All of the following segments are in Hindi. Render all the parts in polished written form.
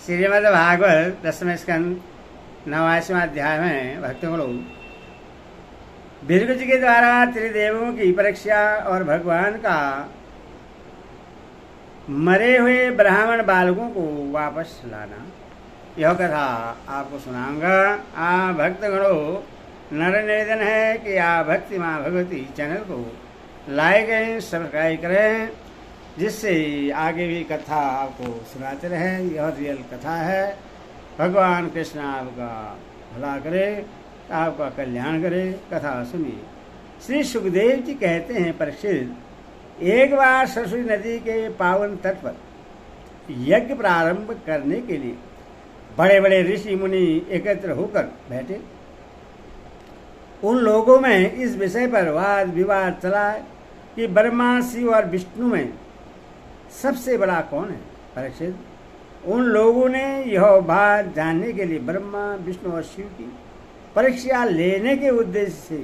श्रीमद् भागवत 10वें स्कंद 89वां अध्याय में भक्तों भृगु जी के द्वारा त्रिदेवों की परीक्षा और भगवान का मरे हुए ब्राह्मण बालकों को वापस लाना, यह कथा आपको सुनाऊंगा। आप भक्तगणों, नर निवेदन है कि आप भक्ति माँ भगवती चैनल को लाइक एंड सब्सक्राइब करें, जिससे आगे भी कथा आपको सुनाते रहे। यह रियल कथा है। भगवान कृष्ण आपका भला करे, आपका कल्याण करे। कथा सुनिए। श्री सुखदेव जी कहते हैं, परीक्षित, एक बार सरस्वती नदी के पावन तट पर यज्ञ प्रारंभ करने के लिए बड़े बड़े ऋषि मुनि एकत्र होकर बैठे। उन लोगों में इस विषय पर वाद विवाद चला कि ब्रह्मा, शिव और विष्णु में सबसे बड़ा कौन है। परीक्षित, उन लोगों ने यह बात जानने के लिए ब्रह्मा, विष्णु और शिव की परीक्षा लेने के उद्देश्य से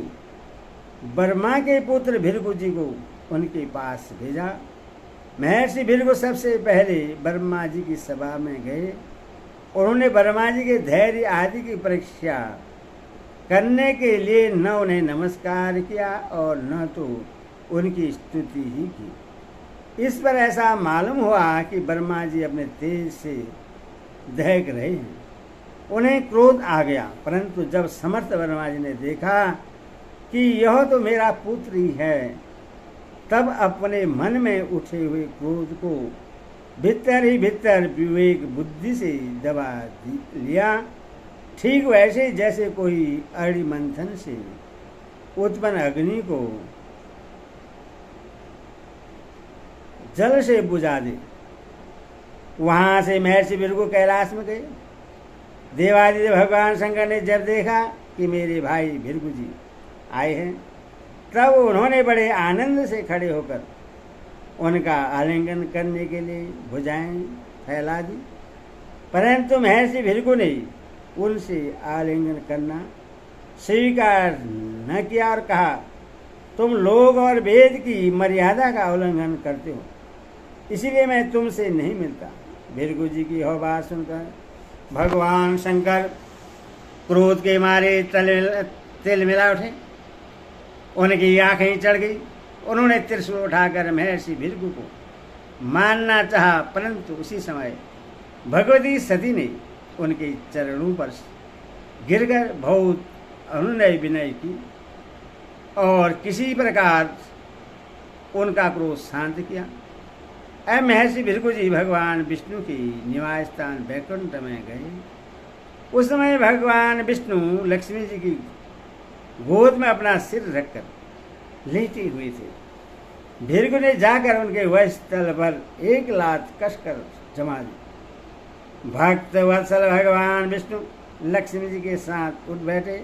ब्रह्मा के पुत्र भृगु जी को उनके पास भेजा। महर्षि भृगु सबसे पहले ब्रह्मा जी की सभा में गए। उन्होंने ब्रह्मा जी के धैर्य आदि की परीक्षा करने के लिए न उन्हें नमस्कार किया और न तो उनकी स्तुति ही की। इस पर ऐसा मालूम हुआ कि ब्रह्मा जी अपने तेज से दहक रहे हैं। उन्हें क्रोध आ गया, परंतु जब समर्थ ब्रह्मा जी ने देखा कि यह तो मेरा पुत्र ही है, तब अपने मन में उठे हुए क्रोध को भीतर ही भीतर विवेक बुद्धि से दबा लिया। ठीक वैसे जैसे कोई अड़ि मंथन से उत्पन्न अग्नि को जल से बुझा दे। वहां से महर्षि भृगु कैलाश में गए। देवादिदेव भगवान शंकर ने जब देखा कि मेरे भाई भृगु जी आए हैं, तब उन्होंने बड़े आनंद से खड़े होकर उनका आलिंगन करने के लिए भुजाएं फैला दी। परंतु महर्षि भृगु ने उनसे आलिंगन करना स्वीकार न किया और कहा, तुम लोग और वेद की मर्यादा का उल्लंघन करते हो, इसीलिए मैं तुमसे नहीं मिलता। भृगु जी की यह बात सुनकर भगवान शंकर क्रोध के मारे तिल मिला उठे। उनकी आंखें चढ़ गई। उन्होंने त्रिशूल उठाकर महर्षि भृगु को मारना चाहा, परंतु उसी समय भगवती सती ने उनके चरणों पर गिरकर बहुत अनुनय विनय की और किसी प्रकार उनका क्रोध शांत किया। अब महर्षि भृगु जी भगवान विष्णु की निवास स्थान वैकुंठ में गए। उस समय भगवान विष्णु लक्ष्मी जी की गोद में अपना सिर रखकर लेटे हुए थे। भृगु ने जाकर उनके वक्षस्थल पर एक लात कसकर जमा दी। भक्त वत्सल भगवान विष्णु लक्ष्मी जी के साथ उठ बैठे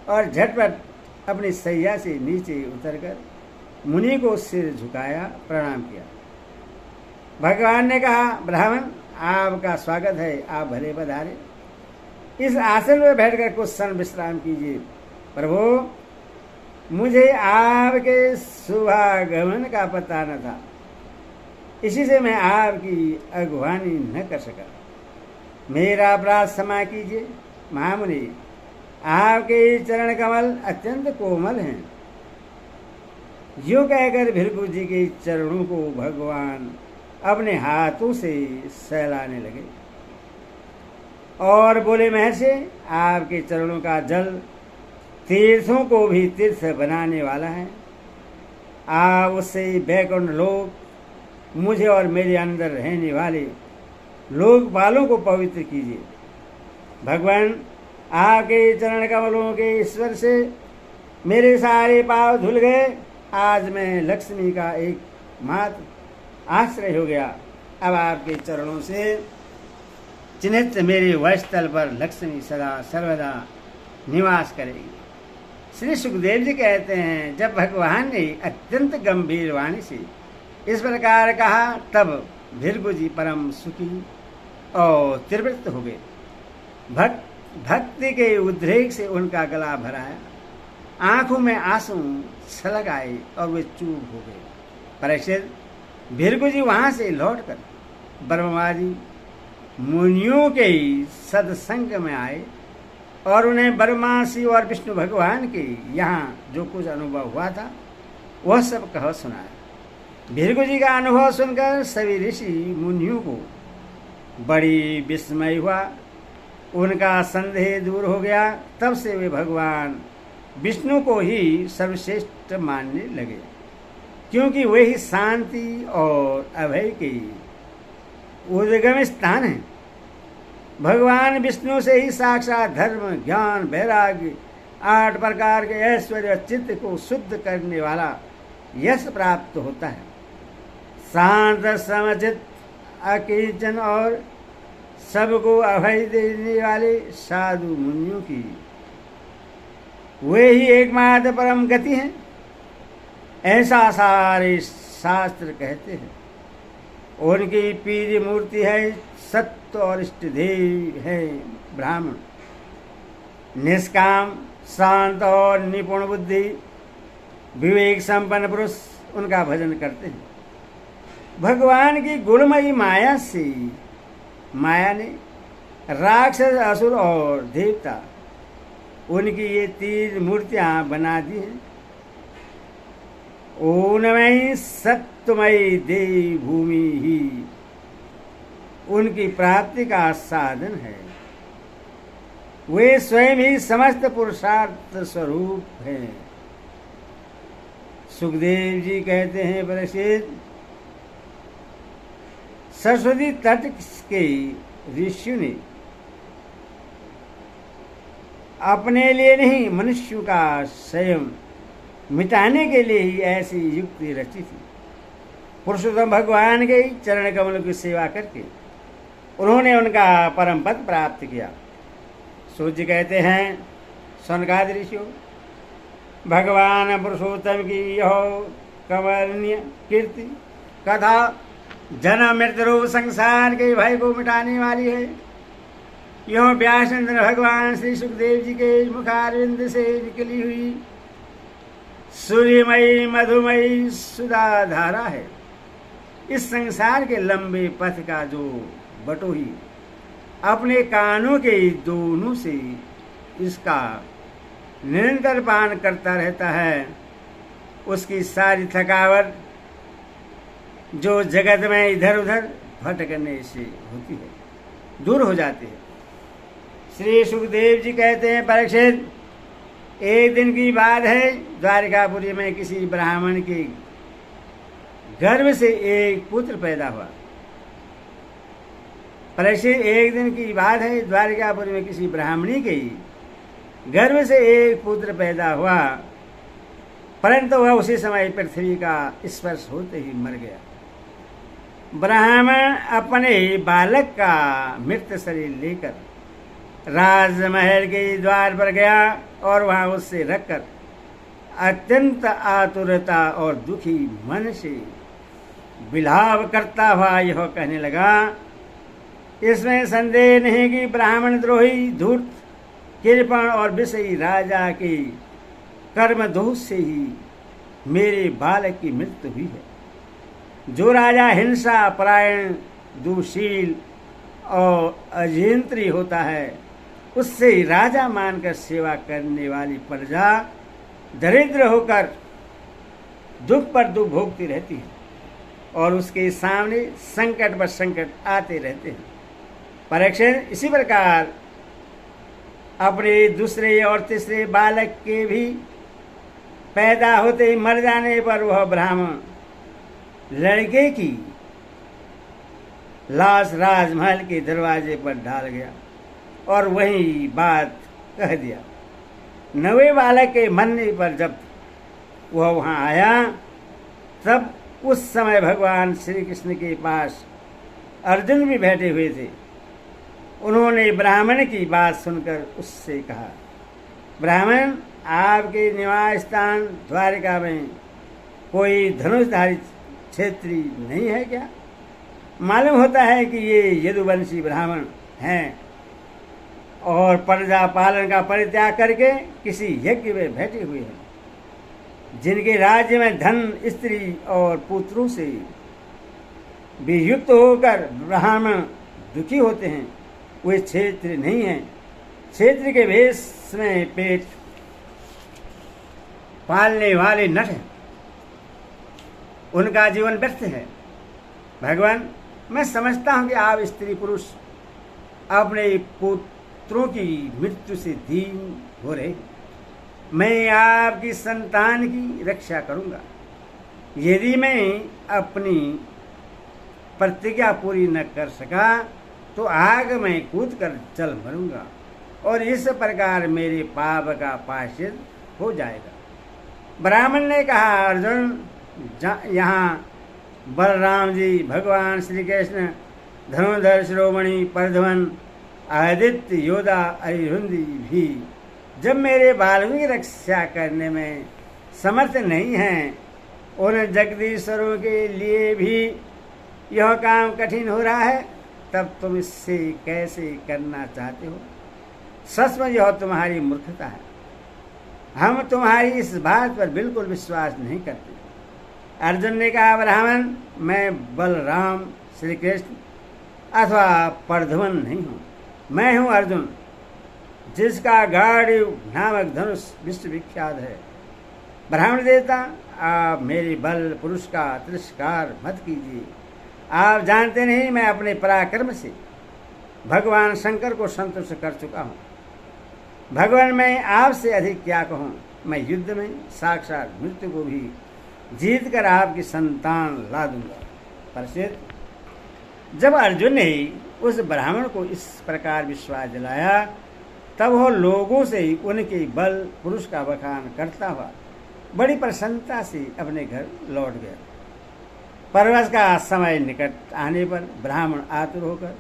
और झटपट अपनी सैया से नीचे उतरकर मुनि को सिर झुकाया, प्रणाम किया। भगवान ने कहा, ब्राह्मण, आपका स्वागत है, आप भले पधारे। इस आसन में बैठकर कुछ क्षण विश्राम कीजिए। प्रभु, मुझे आपके शुभागमन का पता न था, इसी से मैं आपकी अगवानी न कर सका। मेरा अपराध क्षमा कीजिए। महामुनि, आपके चरण कमल अत्यंत कोमल हैं। यूं कहकर भृगु जी के चरणों को भगवान अपने हाथों से सहलाने लगे और बोले, महर्षि, आपके चरणों का जल तीर्थों को भी तीर्थ बनाने वाला है। आप उससे वैकुंठ लोक, मुझे और मेरे अंदर रहने वाले लोकपालों को पवित्र कीजिए। भगवान, आपके चरण कमलों के ईश्वर से मेरे सारे पाप धुल गए। आज मैं लक्ष्मी का एक मात्र आश्रय हो गया। अब आपके चरणों से चिन्हित मेरे वक्षस्थल पर लक्ष्मी सदा सर्वदा निवास करेगी। श्री सुखदेव जी कहते हैं, जब भगवान ने अत्यंत गंभीर वाणी से इस प्रकार कहा, तब भृगु जी परम सुखी और त्रिवृत्त हो गए। भक्ति के उद्रेक से उनका गला भराया, आंखों में आंसू छलक आए और वे चूप हो गए। परीक्षित, भृगु जी वहां से लौटकर ब्रह्मा जी, मुनियों के सत्संग में आए और उन्हें ब्रह्मा शिव और विष्णु भगवान के यहाँ जो कुछ अनुभव हुआ था वह सब कह सुनाया। भृगु जी का अनुभव सुनकर सभी ऋषि मुनियों को बड़ी विस्मय हुआ, उनका संदेह दूर हो गया। तब से वे भगवान विष्णु को ही सर्वश्रेष्ठ मानने लगे, क्योंकि वे ही शांति और अभय के उद्गम स्थान हैं। भगवान विष्णु से ही साक्षात धर्म, ज्ञान, वैराग्य, 8 प्रकार के ऐश्वर्य, चित्त को शुद्ध करने वाला यश प्राप्त होता है। शांत, समचित, अकिंचन और सबको अभय देने वाले साधु मुनियों की वे ही एकमात्र परम गति हैं, ऐसा सारे शास्त्र कहते हैं। उनकी पीरी मूर्ति है सत्य और इष्टदेव है ब्राह्मण। निष्काम, शांत और निपुण बुद्धि, विवेक संपन्न पुरुष उनका भजन करते हैं। भगवान की गुणमयी माया से माया ने राक्षस, असुर और देवता उनकी ये 3 मूर्तियां बना दी हैं। उनमें सत्यमयी देवी भूमि ही उनकी प्राप्ति का साधन है। वे स्वयं ही समस्त पुरुषार्थ स्वरूप हैं। सुखदेव जी कहते हैं, परीक्षित, सरस्वती तट के ऋषियों ने अपने लिए नहीं मनुष्यों का स्वयं मिटाने के लिए ही ऐसी युक्ति रची थी। पुरुषोत्तम भगवान के चरण कमल की सेवा करके उन्होंने उनका परम पद प्राप्त किया। सूर्य कहते हैं, सनकादि ऋषियों, भगवान पुरुषोत्तम की यह कमनीय कीर्ति कथा जन्म मृत्यु रूप संसार के भय को मिटाने वाली है। यह व्यासचंद्र भगवान श्री सुखदेव जी के मुखारविंद से निकली हुई सूर्यमयी मधुमयी सुधा धारा है। इस संसार के लंबे पथ का जो बटोही अपने कानों के दोनों से इसका निरंतर पान करता रहता है, उसकी सारी थकावट जो जगत में इधर उधर भटकने से होती है दूर हो जाती है। श्री सुखदेव जी कहते हैं, परीक्षित, एक दिन की बात है, द्वारिकापुरी में किसी ब्राह्मण के गर्भ से एक पुत्र पैदा हुआ। परीक्षित, एक दिन की बात है, द्वारिकापुरी में किसी ब्राह्मणी के गर्भ से एक पुत्र पैदा हुआ, परंतु वह उसी समय पृथ्वी का स्पर्श होते ही मर गया। ब्राह्मण अपने बालक का मृत शरीर लेकर राजमहल के द्वार पर गया और वहां उससे रखकर अत्यंत आतुरता और दुखी मन से विलाप करता हुआ यह कहने लगा, इसमें संदेह नहीं कि ब्राह्मण द्रोही, धूर्त, कृपण और विषयी राजा के कर्म दोष से ही मेरे बालक की मृत्यु हुई है। जो राजा हिंसा परायण, दुशील और अजिंत्री होता है, उससे राजा मानकर सेवा करने वाली प्रजा दरिद्र होकर दुख पर दुख भोगती रहती है और उसके सामने संकट पर संकट आते रहते हैं। परीक्षित, इसी प्रकार अपने दूसरे और तीसरे बालक के भी पैदा होते ही मर जाने पर वह ब्राह्मण लड़के की लाश राजमहल के दरवाजे पर डाल गया और वही बात कह दिया। नवे बालक के मरने पर जब वह वहां आया, तब उस समय भगवान श्री कृष्ण के पास अर्जुन भी बैठे हुए थे। उन्होंने ब्राह्मण की बात सुनकर उससे कहा, ब्राह्मण, आपके निवास स्थान द्वारिका में कोई धनुषधारी क्षेत्री नहीं है क्या? मालूम होता है कि ये यदुवंशी ब्राह्मण हैं और प्रजा पालन का परित्याग करके किसी यज्ञ में बैठे हुए हैं, जिनके राज्य में धन, स्त्री और पुत्रों से वियुक्त होकर ब्राह्मण दुखी होते हैं वे क्षेत्र नहीं हैं। क्षेत्र के भेष में पेट पालने वाले नट हैं, उनका जीवन व्यर्थ है। भगवान, मैं समझता हूं कि आप स्त्री पुरुष अपने पुत्रों की मृत्यु से दीन हो रहे। मैं आपकी संतान की रक्षा करूंगा। यदि मैं अपनी प्रतिज्ञा पूरी न कर सका तो आग में कूद कर जल मरूंगा और इस प्रकार मेरे पाप का प्रायश्चित हो जाएगा। ब्राह्मण ने कहा, अर्जुन, यहाँ बलराम जी, भगवान श्री कृष्ण, धनुर्धर शिरोमणि, परधवन, आदित्य, योद्धा, अरिहुंदी भी जब मेरे बालों की रक्षा करने में समर्थ नहीं हैं, उन जगदीश्वरों के लिए भी यह काम कठिन हो रहा है, तब तुम इससे कैसे करना चाहते हो? सचमुच यह तुम्हारी मूर्खता है। हम तुम्हारी इस बात पर बिल्कुल विश्वास नहीं करते। अर्जुन ने कहा, ब्राह्मण, मैं बलराम श्री कृष्ण अथवा परधवन नहीं हूँ। मैं हूँ अर्जुन, जिसका गाड़ी नामक धनुष विश्व विख्यात है। ब्राह्मण देवता, आप मेरे बल पुरुष का तिरस्कार मत कीजिए। आप जानते नहीं, मैं अपने पराक्रम से भगवान शंकर को संतुष्ट कर चुका हूँ। भगवान, मैं आपसे अधिक क्या कहूँ? मैं युद्ध में साक्षात मृत्यु को भी जीत कर आपकी संतान ला दूंगा। परीक्षित, जब अर्जुन ने उस ब्राह्मण को इस प्रकार विश्वास दिलाया, तब वह लोगों से उनके बल पुरुष का बखान करता हुआ बड़ी प्रसन्नता से अपने घर लौट गया। परवश का समय निकट आने पर ब्राह्मण आतुर होकर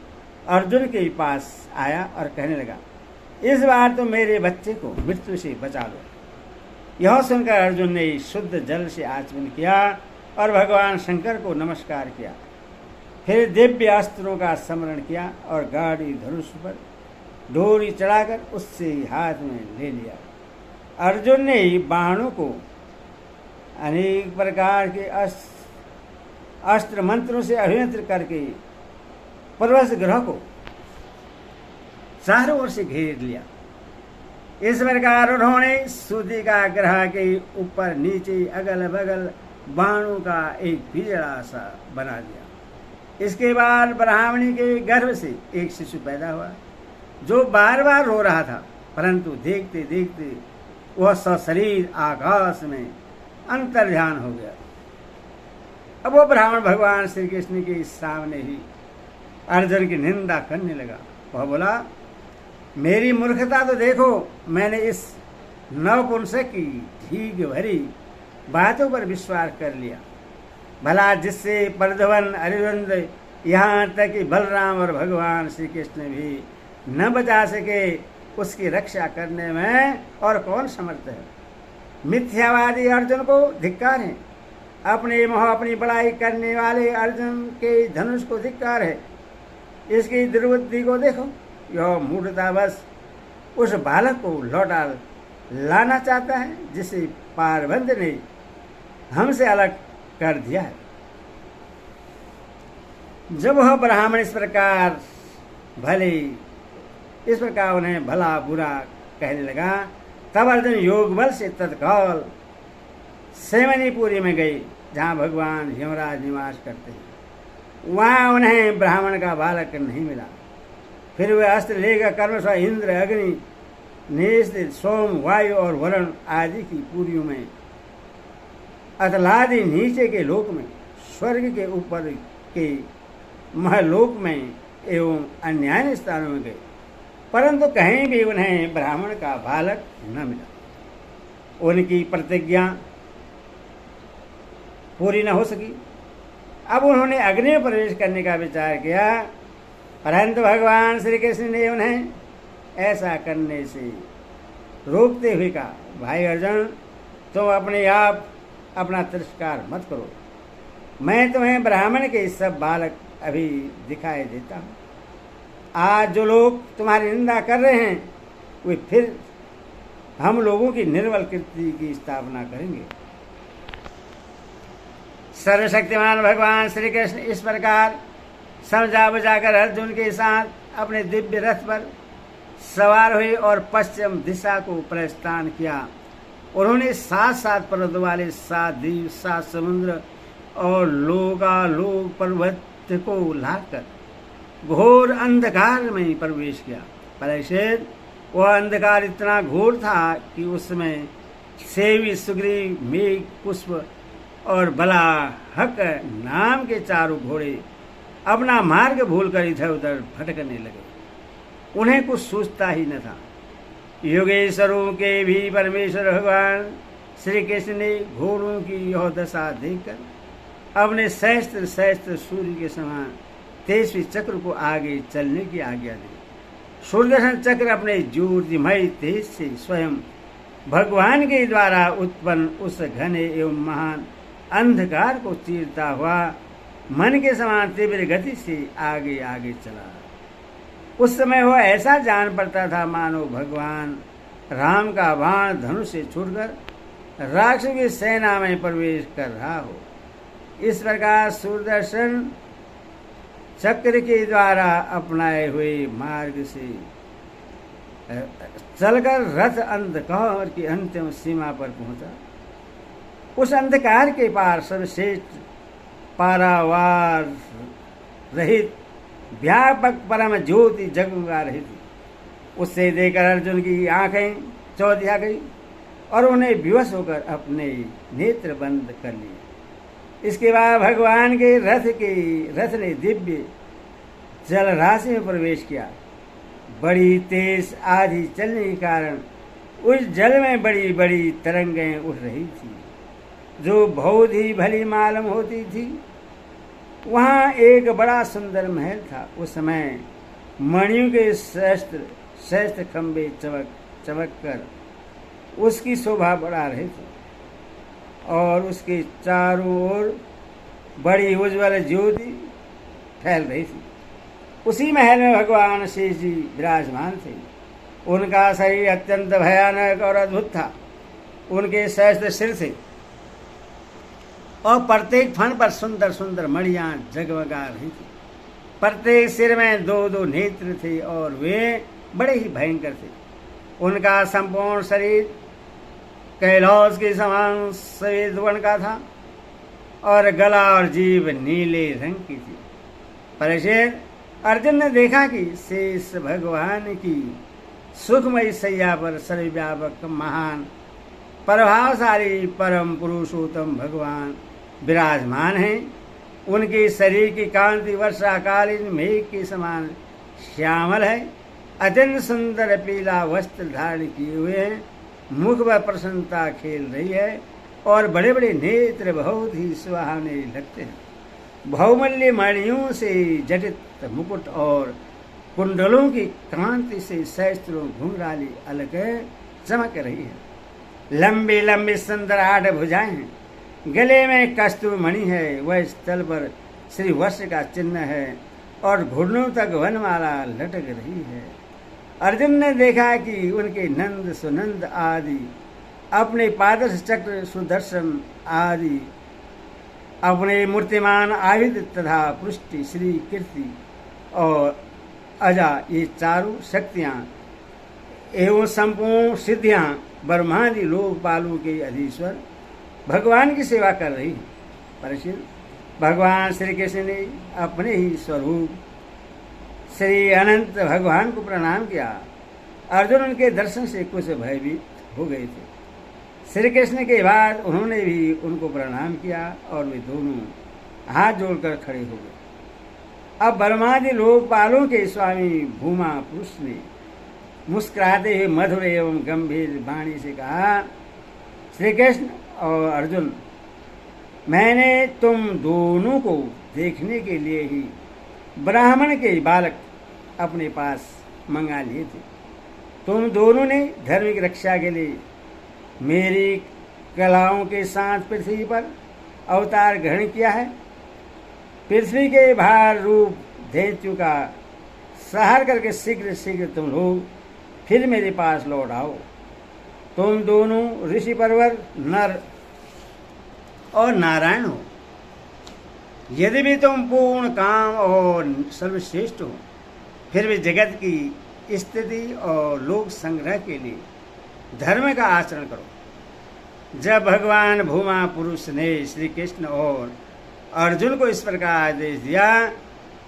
अर्जुन के पास आया और कहने लगा, इस बार तो मेरे बच्चे को मृत्यु से बचा लो। यह सुनकर अर्जुन ने शुद्ध जल से आचमन किया और भगवान शंकर को नमस्कार किया। फिर दिव्य अस्त्रों का स्मरण किया और गाड़ी धनुष पर डोरी चढ़ाकर उससे हाथ में ले लिया। अर्जुन ने बाणों को अनेक प्रकार के अस्त्र मंत्रों से अभिमंत्रित करके परवश ग्रह को चारों ओर से घेर लिया। इस प्रकार उन्होंने सूर्य का ग्रह के ऊपर नीचे अगल बगल बाणों का एक पिंजरा सा बना दिया। इसके बाद ब्राह्मणी के गर्भ से एक शिशु पैदा हुआ, जो बार बार रो रहा था, परंतु देखते देखते वह सशरीर आकाश में अंतर्ध्यान हो गया। अब वो ब्राह्मण भगवान श्री कृष्ण के सामने ही अर्जुन की निंदा करने लगा। वह बोला, मेरी मूर्खता तो देखो, मैंने इस नवपुंसक की ठीक भरी बातों पर विश्वास कर लिया। भला जिससे परधवन, अरिवंद, यहाँ तक कि बलराम और भगवान श्री कृष्ण भी न बचा सके, उसकी रक्षा करने में और कौन समर्थ है? मिथ्यावादी अर्जुन को धिक्कार है। अपने मोह अपनी बड़ाई करने वाले अर्जुन के धनुष को धिक्कार है। इसकी दुर्बुद्धि को देखो, यह मूढ़तावश उस बालक को लौटा लाना चाहता है, जिसे पारबंध ने हमसे अलग कर दिया है। जब वह ब्राह्मण इस प्रकार उन्हें भला बुरा कहने लगा, तब अर्जुन योग बल से तत्काल सेमनीपुरी में गए, जहाँ भगवान यमराज निवास करते हैं। वहाँ उन्हें ब्राह्मण का बालक नहीं मिला। फिर वे अस्त्र लेकर कर्मस्व इंद्र, अग्नि, नेस्त्र, सोम, वायु और वरुण आदि की पुरियों में, अतलादि नीचे के लोक में, स्वर्ग के ऊपर के महलोक में एवं अन्य स्थानों में गए, परंतु कहीं भी उन्हें ब्राह्मण का बालक न मिला। उनकी प्रतिज्ञा पूरी न हो सकी। अब उन्होंने अग्नि में प्रवेश करने का विचार किया, परंतु भगवान श्री कृष्ण ने उन्हें ऐसा करने से रोकते हुए कहा, भाई अर्जुन, तुम अपने आप अपना तिरस्कार मत करो। मैं तुम्हें ब्राह्मण के सब बालक अभी दिखाई देता हूँ। आज जो लोग तुम्हारी निंदा कर रहे हैं, वे फिर हम लोगों की निर्बल कीर्ति की स्थापना करेंगे। सर्वशक्तिमान भगवान श्री कृष्ण इस प्रकार समझा बुझाकर अर्जुन के साथ अपने दिव्य रथ पर सवार हुए और पश्चिम दिशा को प्रस्थान किया। उन्होंने 7 पर्वत वाले 7 द्वीप, 7 समुद्र और लोकालोक पर्वत को लाकर घोर अंधकार में प्रवेश किया। परीक्षित, वह अंधकार इतना घोर था कि उसमें सेवी, सुग्रीव, मेघ, पुष्प और बलाहक नाम के 4 घोड़े अपना मार्ग भूलकर इधर उधर भटकने लगे। उन्हें कुछ सूझता ही न था। योगेश्वरों के भी परमेश्वर भगवान श्री कृष्ण ने घोड़ों की यह दशा देखकर अपने सहस्त्र सूर्य के समान तेजस्वी चक्र को आगे चलने की आज्ञा दी। सूर्यदर्शन चक्र अपने ज्योतिमय तेज से स्वयं भगवान के द्वारा उत्पन्न उस घने एवं महान अंधकार को चीरता हुआ मन के समान तीव्र गति से आगे आगे चला। उस समय वह ऐसा जान पड़ता था मानो भगवान राम का बाण धनुष से छूटकर राक्षसों की सेना में प्रवेश कर रहा हो। इस प्रकार सूर्यदर्शन चक्र के द्वारा अपनाए हुए मार्ग से चलकर रथ अंधकार की अंतिम सीमा पर पहुंचा। उस अंधकार के पार सर्वश्रेष्ठ पारावार रहित व्यापक परम ज्योति जगमगा रही थी। उससे देखकर अर्जुन की आंखें चौधिया गई और उन्हें विवश होकर अपने नेत्र बंद कर लिए। इसके बाद भगवान के रथ ने दिव्य जल राशि में प्रवेश किया। बड़ी तेज आंधी चलने के कारण उस जल में बड़ी बड़ी तरंगें उठ रही थी, जो बहुत ही भली मालूम होती थी। वहाँ एक बड़ा सुंदर महल था। उस समय मणियों के श्रेष्ठ खंभे चमक कर उसकी शोभा बढ़ा रहे थे और उसके चारों ओर बड़ी उज्ज्वल ज्योति फैल रही थी। उसी महल में भगवान शेष जी विराजमान थे। उनका शरीर अत्यंत भयानक और अद्भुत था। उनके सहस्त्र सिर थे और प्रत्येक फन पर सुंदर सुंदर मणियां जगमगा रही थी। प्रत्येक सिर में 2 नेत्र थे और वे बड़े ही भयंकर थे। उनका संपूर्ण शरीर कैलाश के समान सफेद वर्ण का था और गला और जीभ नीले रंग की थी। परीक्षित, अर्जुन ने देखा कि शेष भगवान की सुखमयी सैया पर सर्वव्यापक महान प्रभावशाली परम पुरुषोत्तम भगवान विराजमान हैं। उनके शरीर की कांति वर्षाकालीन मेघ के समान श्यामल है। अत्यंत सुंदर पीला वस्त्र धारण किए हुए हैं। मुख पर प्रसन्नता खेल रही है और बड़े बड़े नेत्र बहुत ही सुहाने लगते हैं। बहुमूल्य मणियों से जटित मुकुट और कुंडलों की कांति से सहस्त्रों घुंघराली अलगें चमक रही है। लंबी लंबी सुंदर 8 भुजाएं हैं। गले में कस्तूर मणि है। वह स्थल पर श्री वर्ष का चिन्ह है और घुटनों तक वनमाला लटक रही है। अर्जुन ने देखा कि उनके नंद सुनंद आदि, अपने पादश चक्र सुदर्शन आदि, अपने मूर्तिमान आयुध तथा पुष्टि श्री कीर्ति और अजा, ये चारों शक्तियां एवं संपूर्ण सिद्धियां ब्रह्मादि लोकपालों के अधीश्वर भगवान की सेवा कर रही हैं। परीक्षित, भगवान श्री कृष्ण ने अपने ही स्वरूप श्री अनंत भगवान को प्रणाम किया। अर्जुन उनके दर्शन से कुछ भयभीत हो गए थे। श्री कृष्ण के बाद उन्होंने भी उनको प्रणाम किया और वे दोनों हाथ जोड़कर खड़े हो गए। अब ब्रह्मादि लोकपालों के स्वामी भूमा पुरुष ने मुस्कुराते हुए मधुर एवं गंभीर वाणी से कहा, श्री कृष्ण और अर्जुन, मैंने तुम दोनों को देखने के लिए ही ब्राह्मण के बालक अपने पास मंगा लिए थे। तुम दोनों ने धर्म की रक्षा के लिए मेरी कलाओं के साथ पृथ्वी पर अवतार ग्रहण किया है। पृथ्वी के भार रूप दैत्यों का संहार करके शीघ्र शीघ्र तुम लोग फिर मेरे पास लौट आओ। तुम दोनों ऋषि पर्वत नर और नारायण हो। यदि भी तुम पूर्ण काम और सर्वश्रेष्ठ हो, फिर भी जगत की स्थिति और लोक संग्रह के लिए धर्म का आचरण करो। जब भगवान भूमा पुरुष ने श्री कृष्ण और अर्जुन को इस प्रकार आदेश दिया,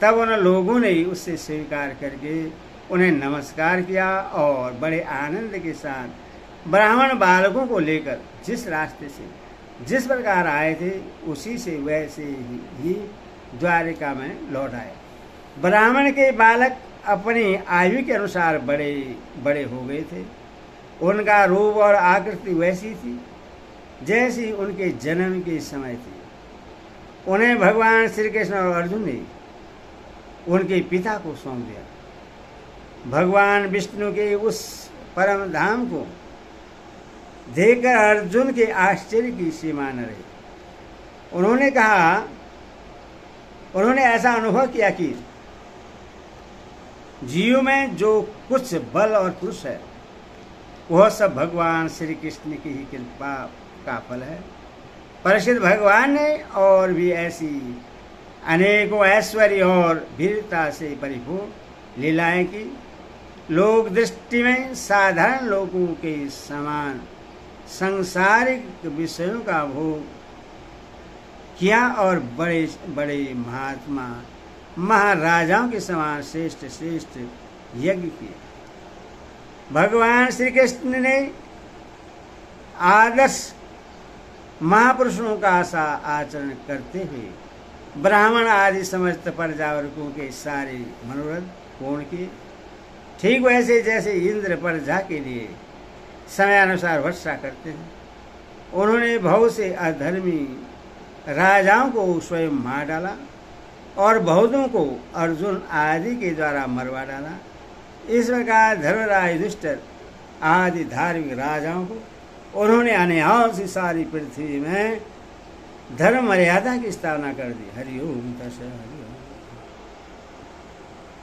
तब उन लोगों ने उससे स्वीकार करके उन्हें नमस्कार किया और बड़े आनंद के साथ ब्राह्मण बालकों को लेकर जिस रास्ते से जिस प्रकार आए थे उसी से वैसे ही द्वारिका में लौट आए। ब्राह्मण के बालक अपनी आयु के अनुसार बड़े बड़े हो गए थे। उनका रूप और आकृति वैसी थी जैसी उनके जन्म के समय थी। उन्हें भगवान श्री कृष्ण और अर्जुन ने उनके पिता को सौंप दिया। भगवान विष्णु के उस परम धाम को देखकर अर्जुन के आश्चर्य की सीमा न रही। उन्होंने ऐसा अनुभव किया कि जीव में जो कुछ बल और पुरुष है वह सब भगवान श्री कृष्ण की ही कृपा का फल है। परिषद भगवान ने और भी ऐसी अनेकों ऐश्वर्य और वीरता से परिपूर्ण लीलाएं की। लोक दृष्टि में साधारण लोगों के समान सांसारिक विषयों का भोग किया और बड़े बड़े महात्मा महाराजाओं के समान श्रेष्ठ श्रेष्ठ यज्ञ किए। भगवान श्री कृष्ण ने आदर्श महापुरुषों का सा आचरण करते हुए ब्राह्मण आदि समस्त प्रजावर्गों के सारे मनोरथ पूर्ण किए। ठीक वैसे जैसे इंद्र प्रजा के लिए समयानुसार वर्षा करते हैं, उन्होंने बहुत से अधर्मी राजाओं को स्वयं मार डाला और बहुतों को अर्जुन आदि के द्वारा मरवा डाला। इस प्रकार धर्मराज युधिष्ठिर आदि धार्मिक राजाओं को उन्होंने अनायास ही सारी पृथ्वी में धर्म मर्यादा की स्थापना कर दी। हरि ओम तत्सत।